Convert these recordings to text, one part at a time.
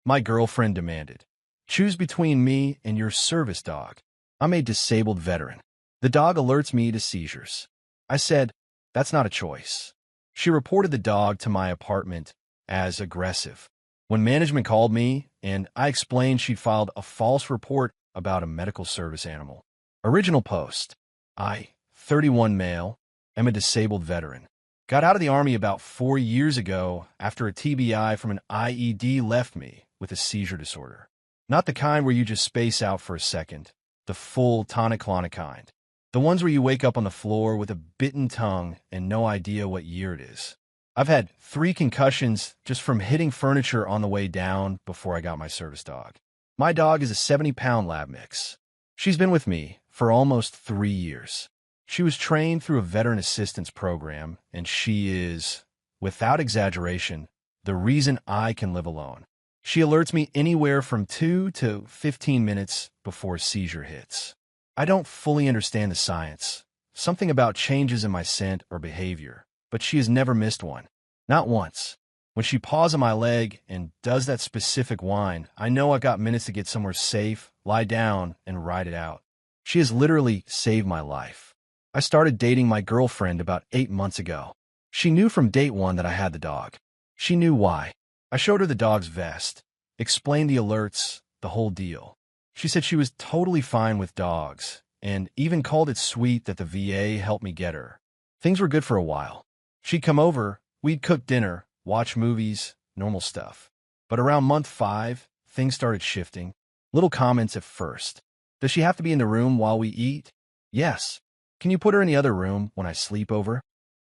My girlfriend demanded. Choose between me and your service dog. I'm a disabled veteran. The dog alerts me to seizures. I said, that's not a choice. She reported the dog to my apartment as aggressive. When management called me, and I explained she'd filed a false report about a medical service animal. Original post. I, 31 male, am a disabled veteran. Got out of the Army about 4 years ago after a TBI from an IED left me with a seizure disorder. Not the kind where you just space out for a second, the full tonic-clonic kind. The ones where you wake up on the floor with a bitten tongue and no idea what year it is. I've had 3 concussions just from hitting furniture on the way down before I got my service dog. My dog is a 70-pound lab mix. She's been with me for almost 3 years. She was trained through a veteran assistance program, and she is, without exaggeration, the reason I can live alone. She alerts me anywhere from 2 to 15 minutes before a seizure hits. I don't fully understand the science, something about changes in my scent or behavior, but she has never missed one. Not once. When she paws on my leg and does that specific whine, I know I've got minutes to get somewhere safe, lie down, and ride it out. She has literally saved my life. I started dating my girlfriend about 8 months ago. She knew from date 1 that I had the dog. She knew why. I showed her the dog's vest, explained the alerts, the whole deal. She said she was totally fine with dogs, and even called it sweet that the VA helped me get her. Things were good for a while. She'd come over, we'd cook dinner, watch movies, normal stuff. But around month 5, things started shifting. Little comments at first. Does she have to be in the room while we eat? Yes. Can you put her in the other room when I sleep over?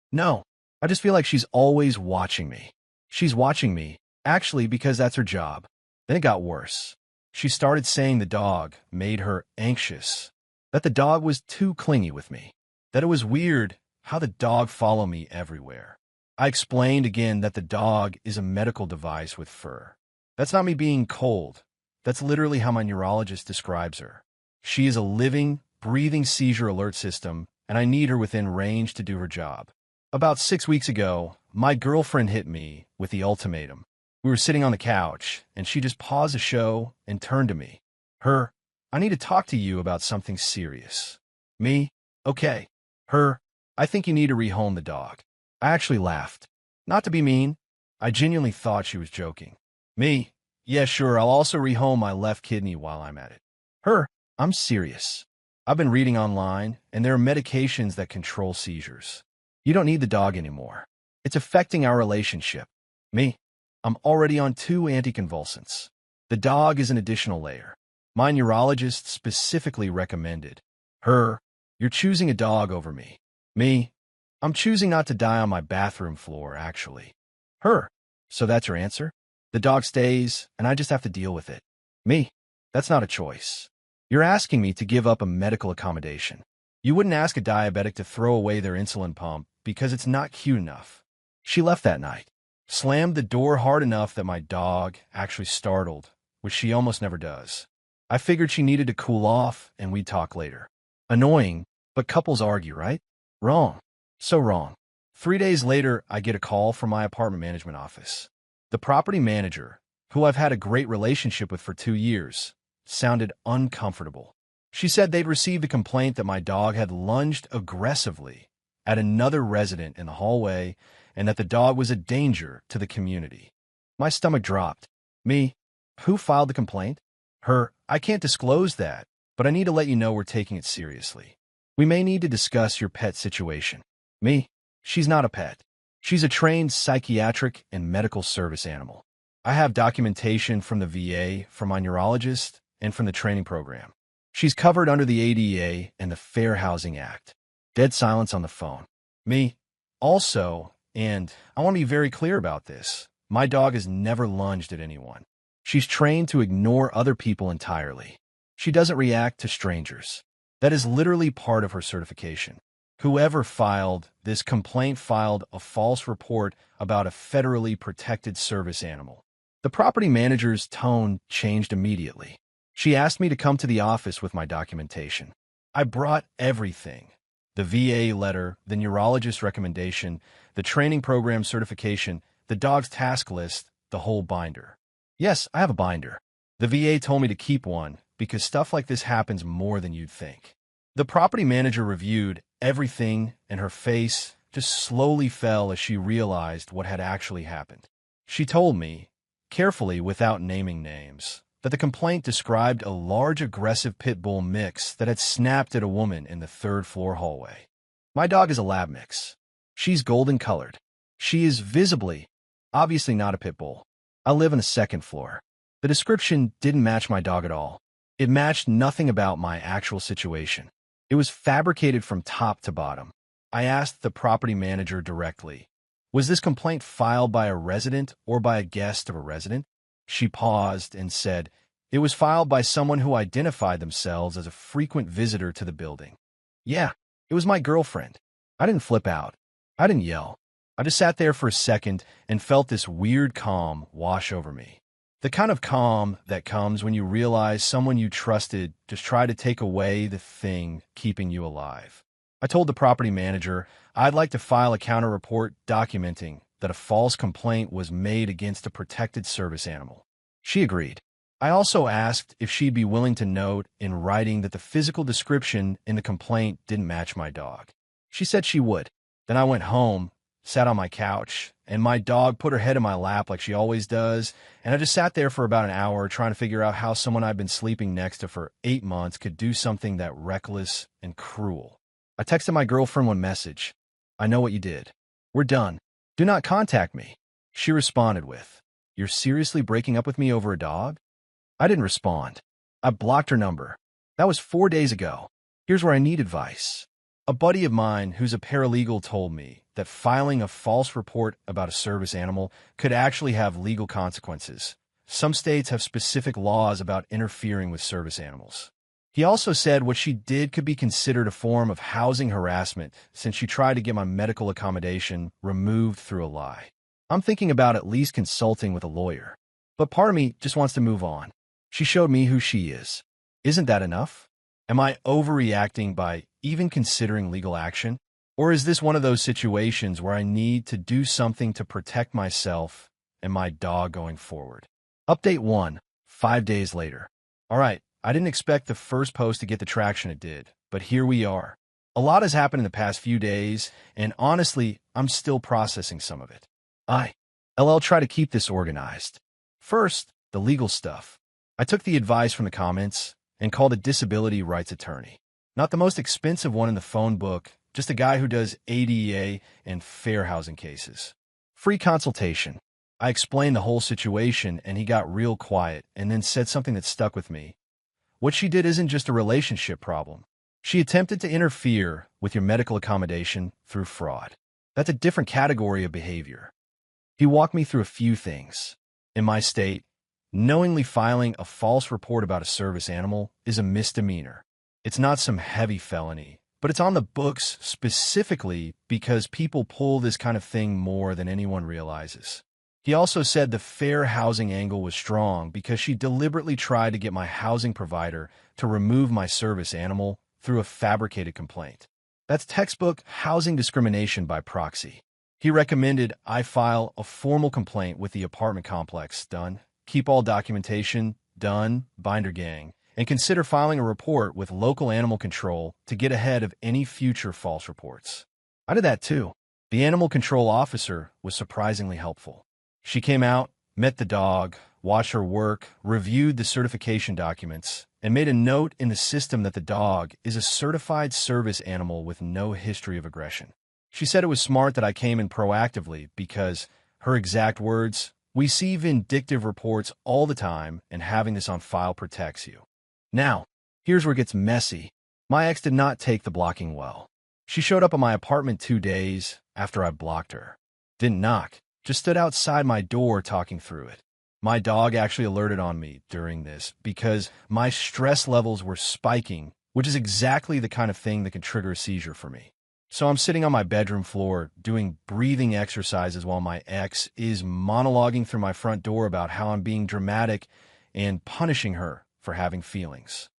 No. I just feel like she's always watching me. She's watching me, actually, because that's her job. Then it got worse. She started saying the dog made her anxious, that the dog was too clingy with me, that it was weird how the dog followed me everywhere. I explained again that the dog is a medical device with fur. That's not me being cold. That's literally how my neurologist describes her. She is a living, breathing seizure alert system, and I need her within range to do her job. About 6 weeks ago, my girlfriend hit me with the ultimatum. We were sitting on the couch, and she just paused the show and turned to me. I need to talk to you about something serious. Me? Okay. I think you need to rehome the dog. I actually laughed. Not to be mean. I genuinely thought she was joking. Me? Yeah, sure, I'll also rehome my left kidney while I'm at it. I'm serious. I've been reading online, and there are medications that control seizures. You don't need the dog anymore. It's affecting our relationship. Me? I'm already on 2 anticonvulsants. The dog is an additional layer. My neurologist specifically recommended. You're choosing a dog over me. Me? I'm choosing not to die on my bathroom floor, actually. So that's your answer? The dog stays, and I just have to deal with it. Me? That's not a choice. You're asking me to give up a medical accommodation. You wouldn't ask a diabetic to throw away their insulin pump because it's not cute enough. She left that night, slammed the door hard enough that my dog actually startled, which she almost never does. I figured she needed to cool off, and we'd talk later. Annoying, but couples argue, right? Wrong. So wrong. 3 days later, I get a call from my apartment management office. The property manager, who I've had a great relationship with for 2 years, sounded uncomfortable. She said they'd received a complaint that my dog had lunged aggressively at another resident in the hallway and that the dog was a danger to the community. My stomach dropped. Me? Who filed the complaint? I can't disclose that, but I need to let you know we're taking it seriously. We may need to discuss your pet situation. Me? She's not a pet. She's a trained psychiatric and medical service animal. I have documentation from the VA, from my neurologist, and from the training program. She's covered under the ADA and the Fair Housing Act. Dead silence on the phone. Me? Also, and I want to be very clear about this, my dog has never lunged at anyone. She's trained to ignore other people entirely. She doesn't react to strangers. That is literally part of her certification. Whoever filed this complaint filed a false report about a federally protected service animal. The property manager's tone changed immediately. She asked me to come to the office with my documentation. I brought everything. The VA letter, the neurologist's recommendation, the training program certification, the dog's task list, the whole binder. Yes, I have a binder. The VA told me to keep one because stuff like this happens more than you'd think. The property manager reviewed everything, and her face just slowly fell as she realized what had actually happened. She told me, carefully without naming names, that the complaint described a large aggressive pit bull mix that had snapped at a woman in the third-floor hallway. My dog is a lab mix. She's golden-colored. She is visibly, obviously not a pit bull. I live on the second floor. The description didn't match my dog at all. It matched nothing about my actual situation. It was fabricated from top to bottom. I asked the property manager directly, was this complaint filed by a resident or by a guest of a resident? She paused and said, it was filed by someone who identified themselves as a frequent visitor to the building. Yeah, it was my girlfriend. I didn't flip out. I didn't yell. I just sat there for a second and felt this weird calm wash over me. The kind of calm that comes when you realize someone you trusted just tried to take away the thing keeping you alive. I told the property manager I'd like to file a counter report documenting that a false complaint was made against a protected service animal. She agreed. I also asked if she'd be willing to note in writing that the physical description in the complaint didn't match my dog. She said she would. Then I went home, sat on my couch, and my dog put her head in my lap like she always does, and I just sat there for about an hour trying to figure out how someone I'd been sleeping next to for 8 months could do something that reckless and cruel. I texted my girlfriend one message. I know what you did. We're done. Do not contact me. She responded with, you're seriously breaking up with me over a dog? I didn't respond. I blocked her number. That was 4 days ago. Here's where I need advice. A buddy of mine who's a paralegal told me that filing a false report about a service animal could actually have legal consequences. Some states have specific laws about interfering with service animals. He also said what she did could be considered a form of housing harassment since she tried to get my medical accommodation removed through a lie. I'm thinking about at least consulting with a lawyer. But part of me just wants to move on. She showed me who she is. Isn't that enough? Am I overreacting by even considering legal action? Or is this one of those situations where I need to do something to protect myself and my dog going forward? Update 1, 5 days later. All right, I didn't expect the first post to get the traction it did, but here we are. A lot has happened in the past few days, and honestly, I'm still processing some of it. I'll try to keep this organized. First, the legal stuff. I took the advice from the comments and called a disability rights attorney. Not the most expensive one in the phone book, just a guy who does ADA and fair housing cases. Free consultation. I explained the whole situation and he got real quiet and then said something that stuck with me. What she did isn't just a relationship problem. She attempted to interfere with your medical accommodation through fraud. That's a different category of behavior. He walked me through a few things. In my state, knowingly filing a false report about a service animal is a misdemeanor. It's not some heavy felony, but it's on the books specifically because people pull this kind of thing more than anyone realizes. He also said the fair housing angle was strong because she deliberately tried to get my housing provider to remove my service animal through a fabricated complaint. That's textbook housing discrimination by proxy. He recommended I file a formal complaint with the apartment complex, done, keep all documentation, done, binder gang, and consider filing a report with local animal control to get ahead of any future false reports. I did that too. The animal control officer was surprisingly helpful. She came out, met the dog, watched her work, reviewed the certification documents, and made a note in the system that the dog is a certified service animal with no history of aggression. She said it was smart that I came in proactively because, her exact words, we see vindictive reports all the time and having this on file protects you. Now, here's where it gets messy. My ex did not take the blocking well. She showed up at my apartment 2 days after I blocked her. Didn't knock, just stood outside my door talking through it. My dog actually alerted on me during this because my stress levels were spiking, which is exactly the kind of thing that can trigger a seizure for me. So I'm sitting on my bedroom floor doing breathing exercises while my ex is monologuing through my front door about how I'm being dramatic and punishing her for having feelings.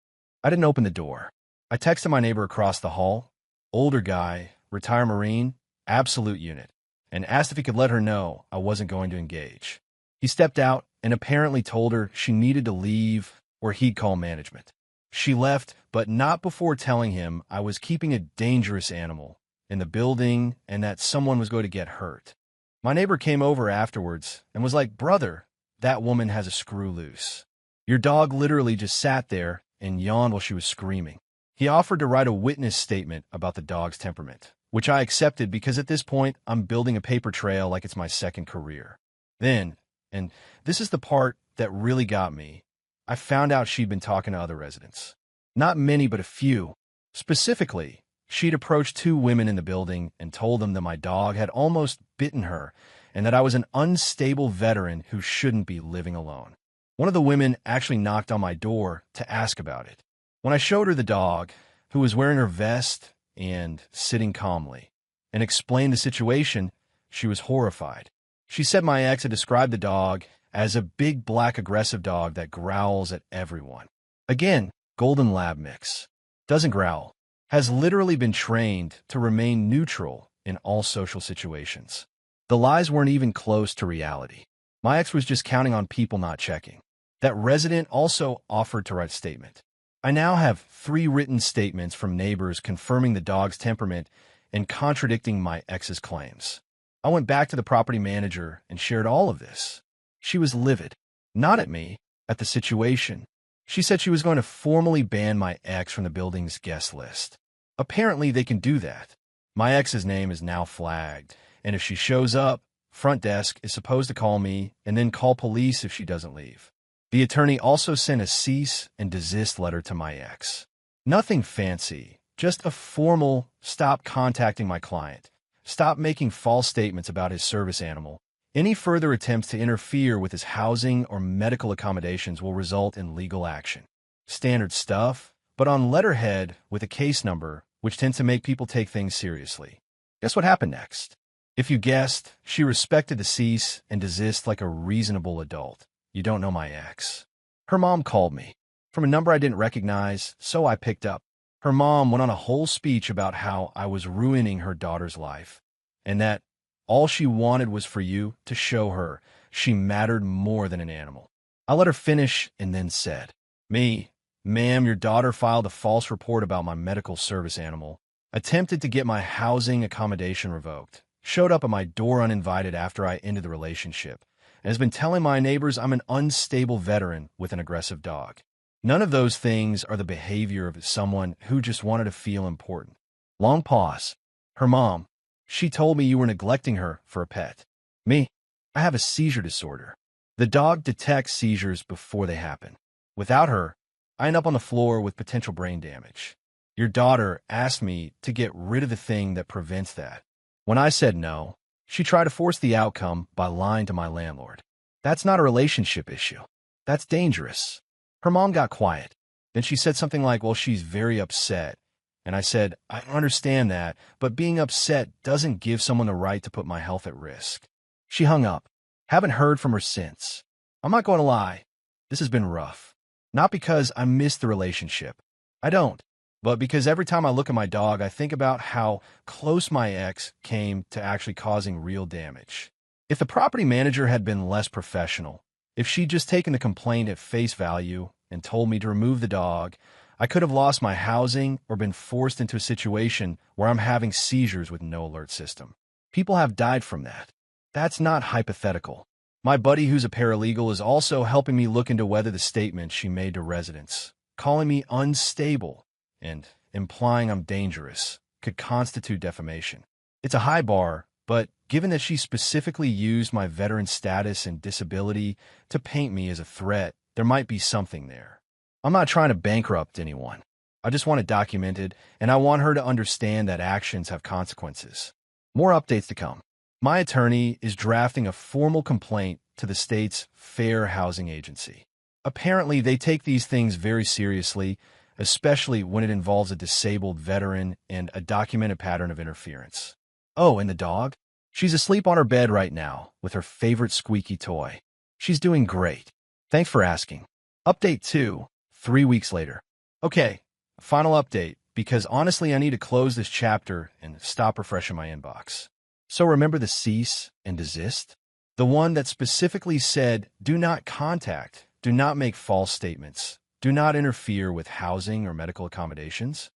I didn't open the door. I texted my neighbor across the hall, older guy, retired Marine, absolute unit, and asked if he could let her know I wasn't going to engage. He stepped out and apparently told her she needed to leave or he'd call management. She left, but not before telling him I was keeping a dangerous animal in the building and that someone was going to get hurt. My neighbor came over afterwards and was like, "Brother, that woman has a screw loose. Your dog literally just sat there and yawned while she was screaming." He offered to write a witness statement about the dog's temperament, which I accepted because at this point, I'm building a paper trail like it's my second career. Then, and this is the part that really got me, I found out she'd been talking to other residents. Not many, but a few. Specifically, she'd approached two women in the building and told them that my dog had almost bitten her and that I was an unstable veteran who shouldn't be living alone. One of the women actually knocked on my door to ask about it. When I showed her the dog, who was wearing her vest and sitting calmly, and explained the situation, she was horrified. She said my ex had described the dog as a big black aggressive dog that growls at everyone. Again, golden lab mix. Doesn't growl. Has literally been trained to remain neutral in all social situations. The lies weren't even close to reality. My ex was just counting on people not checking. That resident also offered to write a statement. I now have 3 written statements from neighbors confirming the dog's temperament and contradicting my ex's claims. I went back to the property manager and shared all of this. She was livid. Not at me, at the situation. She said she was going to formally ban my ex from the building's guest list. Apparently, they can do that. My ex's name is now flagged, and if she shows up, front desk is supposed to call me and then call police if she doesn't leave. The attorney also sent a cease and desist letter to my ex. Nothing fancy, just a formal stop contacting my client, stop making false statements about his service animal. Any further attempts to interfere with his housing or medical accommodations will result in legal action. Standard stuff, but on letterhead with a case number, which tends to make people take things seriously. Guess what happened next? If you guessed, she respected the cease and desist like a reasonable adult. You don't know my ex. Her mom called me from a number I didn't recognize, so I picked up. Her mom went on a whole speech about how I was ruining her daughter's life and that all she wanted was for you to show her she mattered more than an animal. I let her finish and then said, Ma'am, your daughter filed a false report about my medical service animal, attempted to get my housing accommodation revoked, showed up at my door uninvited after I ended the relationship, and has been telling my neighbors I'm an unstable veteran with an aggressive dog. None of those things are the behavior of someone who just wanted to feel important." Long pause. Her mom, "She told me you were neglecting her for a pet." Me, "I have a seizure disorder. The dog detects seizures before they happen. Without her, I end up on the floor with potential brain damage. Your daughter asked me to get rid of the thing that prevents that. When I said no, she tried to force the outcome by lying to my landlord. That's not a relationship issue. That's dangerous." Her mom got quiet. Then she said something like, "Well, she's very upset." And I said, "I understand that, but being upset doesn't give someone the right to put my health at risk." She hung up. Haven't heard from her since. I'm not going to lie. This has been rough. Not because I miss the relationship. I don't. But because every time I look at my dog, I think about how close my ex came to actually causing real damage. If the property manager had been less professional, if she'd just taken the complaint at face value and told me to remove the dog, I could have lost my housing or been forced into a situation where I'm having seizures with no alert system. People have died from that. That's not hypothetical. My buddy, who's a paralegal, is also helping me look into whether the statement she made to residents, calling me unstable and implying I'm dangerous, could constitute defamation. It's a high bar, but given that she specifically used my veteran status and disability to paint me as a threat, there might be something there. I'm not trying to bankrupt anyone. I just want it documented, and I want her to understand that actions have consequences. More updates to come. My attorney is drafting a formal complaint to the state's Fair Housing Agency. Apparently, they take these things very seriously, especially when it involves a disabled veteran and a documented pattern of interference. Oh, and the dog? She's asleep on her bed right now with her favorite squeaky toy. She's doing great. Thanks for asking. Update 2, 3 weeks later. Okay, final update, because honestly I need to close this chapter and stop refreshing my inbox. So remember the cease and desist? The one that specifically said, do not contact, do not make false statements, do not interfere with housing or medical accommodations.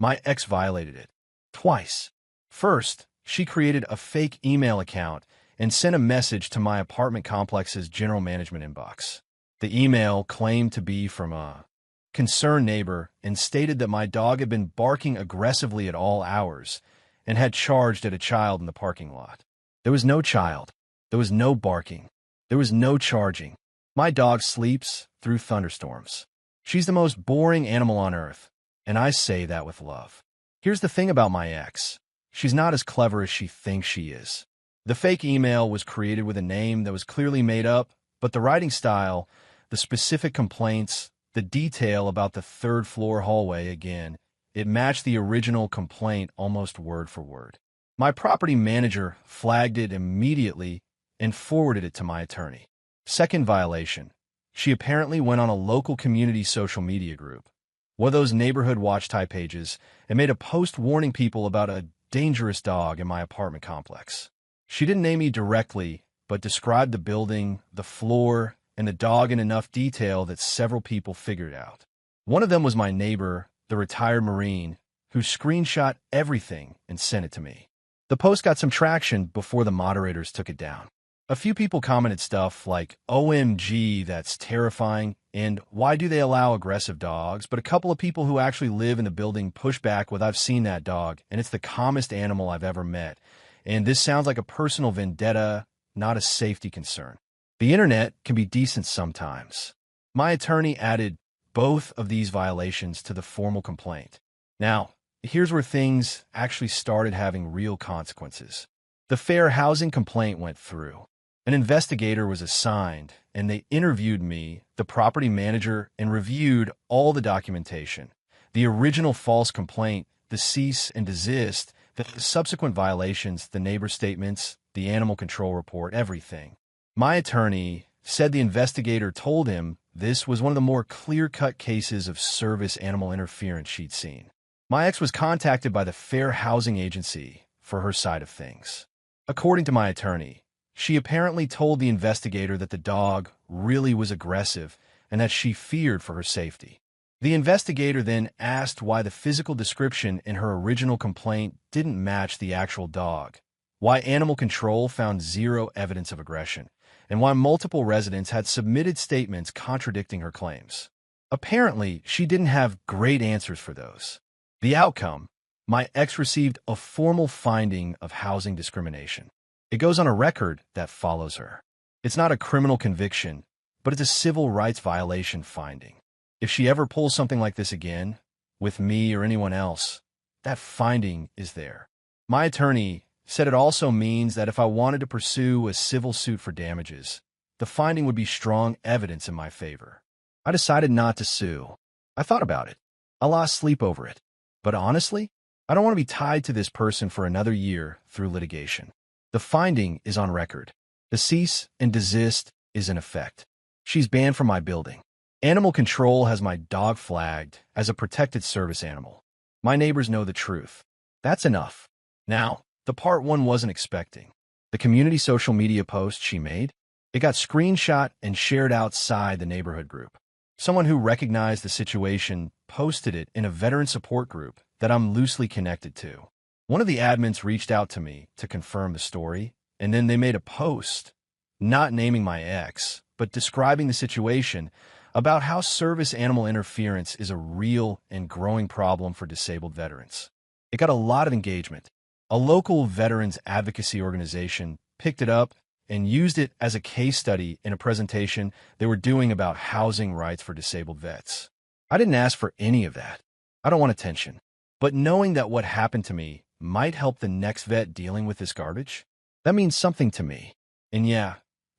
My ex violated it. Twice. First, she created a fake email account and sent a message to my apartment complex's general management inbox. The email claimed to be from a concerned neighbor and stated that my dog had been barking aggressively at all hours and had charged at a child in the parking lot. There was no child. There was no barking. There was no charging. My dog sleeps through thunderstorms. She's the most boring animal on earth, and I say that with love. Here's the thing about my ex. She's not as clever as she thinks she is. The fake email was created with a name that was clearly made up, but the writing style, the specific complaints, the detail about the third-floor hallway, again, it matched the original complaint almost word for word. My property manager flagged it immediately and forwarded it to my attorney. Second violation. She apparently went on a local community social media group, one of those neighborhood watch-type pages, and made a post warning people about a dangerous dog in my apartment complex. She didn't name me directly, but described the building, the floor, and the dog in enough detail that several people figured out. One of them was my neighbor, the retired Marine, who screenshot everything and sent it to me. The post got some traction before the moderators took it down. A few people commented stuff like, OMG, that's terrifying, and why do they allow aggressive dogs? But a couple of people who actually live in the building pushed back with, I've seen that dog, and it's the calmest animal I've ever met. And this sounds like a personal vendetta, not a safety concern. The internet can be decent sometimes. My attorney added both of these violations to the formal complaint. Now, here's where things actually started having real consequences. The fair housing complaint went through. An investigator was assigned, and they interviewed me, the property manager, and reviewed all the documentation. The original false complaint, the cease and desist, the subsequent violations, the neighbor statements, the animal control report, everything. My attorney said the investigator told him this was one of the more clear-cut cases of service animal interference she'd seen. My ex was contacted by the Fair Housing Agency for her side of things. According to my attorney, she apparently told the investigator that the dog really was aggressive and that she feared for her safety. The investigator then asked why the physical description in her original complaint didn't match the actual dog, why animal control found zero evidence of aggression, and why multiple residents had submitted statements contradicting her claims. Apparently, she didn't have great answers for those. The outcome, my ex received a formal finding of housing discrimination. It goes on a record that follows her. It's not a criminal conviction, but it's a civil rights violation finding. If she ever pulls something like this again, with me or anyone else, that finding is there. My attorney said it also means that if I wanted to pursue a civil suit for damages, the finding would be strong evidence in my favor. I decided not to sue. I thought about it. I lost sleep over it. But honestly, I don't want to be tied to this person for another year through litigation. The finding is on record. The cease and desist is in effect. She's banned from my building. Animal control has my dog flagged as a protected service animal. My neighbors know the truth. That's enough. Now, the part one wasn't expecting. The community social media post she made, it got screenshot and shared outside the neighborhood group. Someone who recognized the situation posted it in a veteran support group that I'm loosely connected to. One of the admins reached out to me to confirm the story, and then they made a post, not naming my ex, but describing the situation about how service animal interference is a real and growing problem for disabled veterans. It got a lot of engagement. A local veterans advocacy organization picked it up and used it as a case study in a presentation they were doing about housing rights for disabled vets. I didn't ask for any of that. I don't want attention. But knowing that what happened to me might help the next vet dealing with this garbage, that means something to me. And yeah,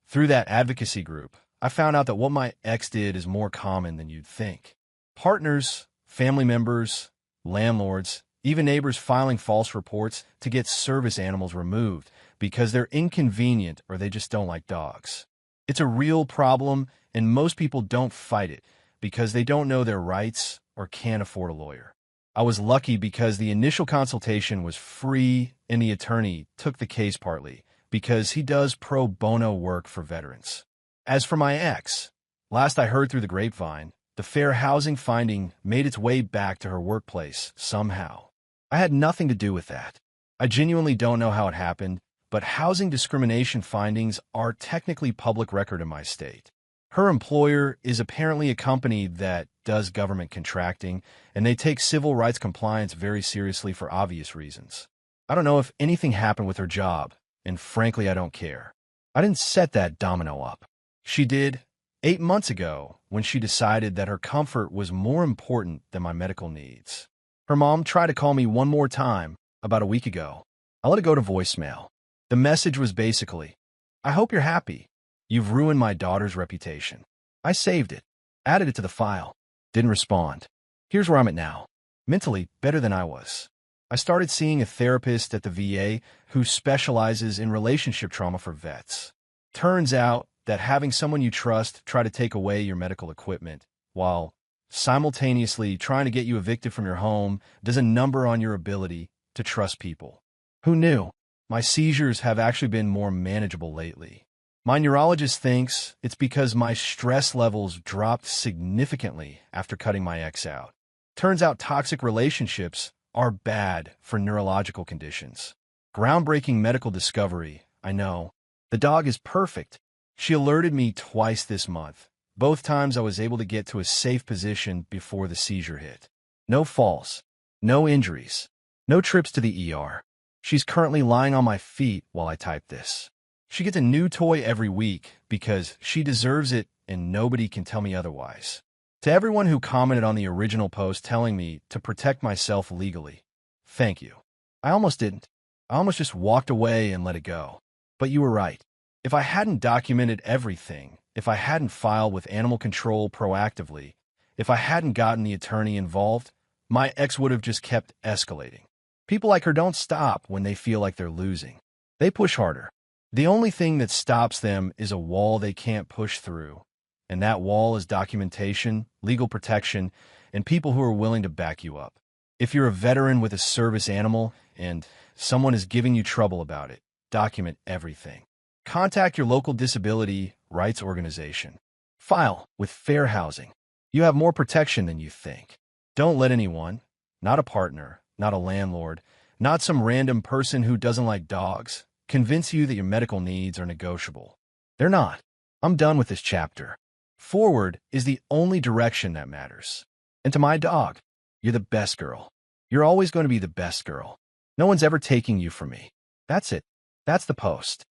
through that advocacy group, I found out that what my ex did is more common than you'd think. Partners, family members, landlords, even neighbors filing false reports to get service animals removed because they're inconvenient or they just don't like dogs. It's a real problem, and most people don't fight it because they don't know their rights or can't afford a lawyer. I was lucky because the initial consultation was free and the attorney took the case partly, because he does pro bono work for veterans. As for my ex, last I heard through the grapevine, the fair housing finding made its way back to her workplace somehow. I had nothing to do with that. I genuinely don't know how it happened, but housing discrimination findings are technically public record in my state. Her employer is apparently a company that does government contracting, and they take civil rights compliance very seriously for obvious reasons. I don't know if anything happened with her job, and frankly, I don't care. I didn't set that domino up. She did 8 months ago when she decided that her comfort was more important than my medical needs. Her mom tried to call me one more time about a week ago. I let it go to voicemail. The message was basically, "I hope you're happy. You've ruined my daughter's reputation." I saved it, added it to the file, didn't respond. Here's where I'm at now. Mentally, better than I was. I started seeing a therapist at the VA who specializes in relationship trauma for vets. Turns out that having someone you trust try to take away your medical equipment while simultaneously trying to get you evicted from your home does a number on your ability to trust people. Who knew? My seizures have actually been more manageable lately. My neurologist thinks it's because my stress levels dropped significantly after cutting my ex out. Turns out toxic relationships are bad for neurological conditions. Groundbreaking medical discovery, I know. The dog is perfect. She alerted me twice this month. Both times I was able to get to a safe position before the seizure hit. No falls, no injuries, no trips to the ER. She's currently lying on my feet while I type this. She gets a new toy every week because she deserves it and nobody can tell me otherwise. To everyone who commented on the original post telling me to protect myself legally, thank you. I almost didn't. I almost just walked away and let it go. But you were right. If I hadn't documented everything, if I hadn't filed with animal control proactively, if I hadn't gotten the attorney involved, my ex would have just kept escalating. People like her don't stop when they feel like they're losing. They push harder. The only thing that stops them is a wall they can't push through. And that wall is documentation, legal protection, and people who are willing to back you up. If you're a veteran with a service animal and someone is giving you trouble about it, document everything. Contact your local disability rights organization. File with fair housing. You have more protection than you think. Don't let anyone, not a partner, not a landlord, not some random person who doesn't like dogs, convince you that your medical needs are negotiable. They're not. I'm done with this chapter. Forward is the only direction that matters. And to my dog, you're the best girl. You're always going to be the best girl. No one's ever taking you from me. That's it. That's the post.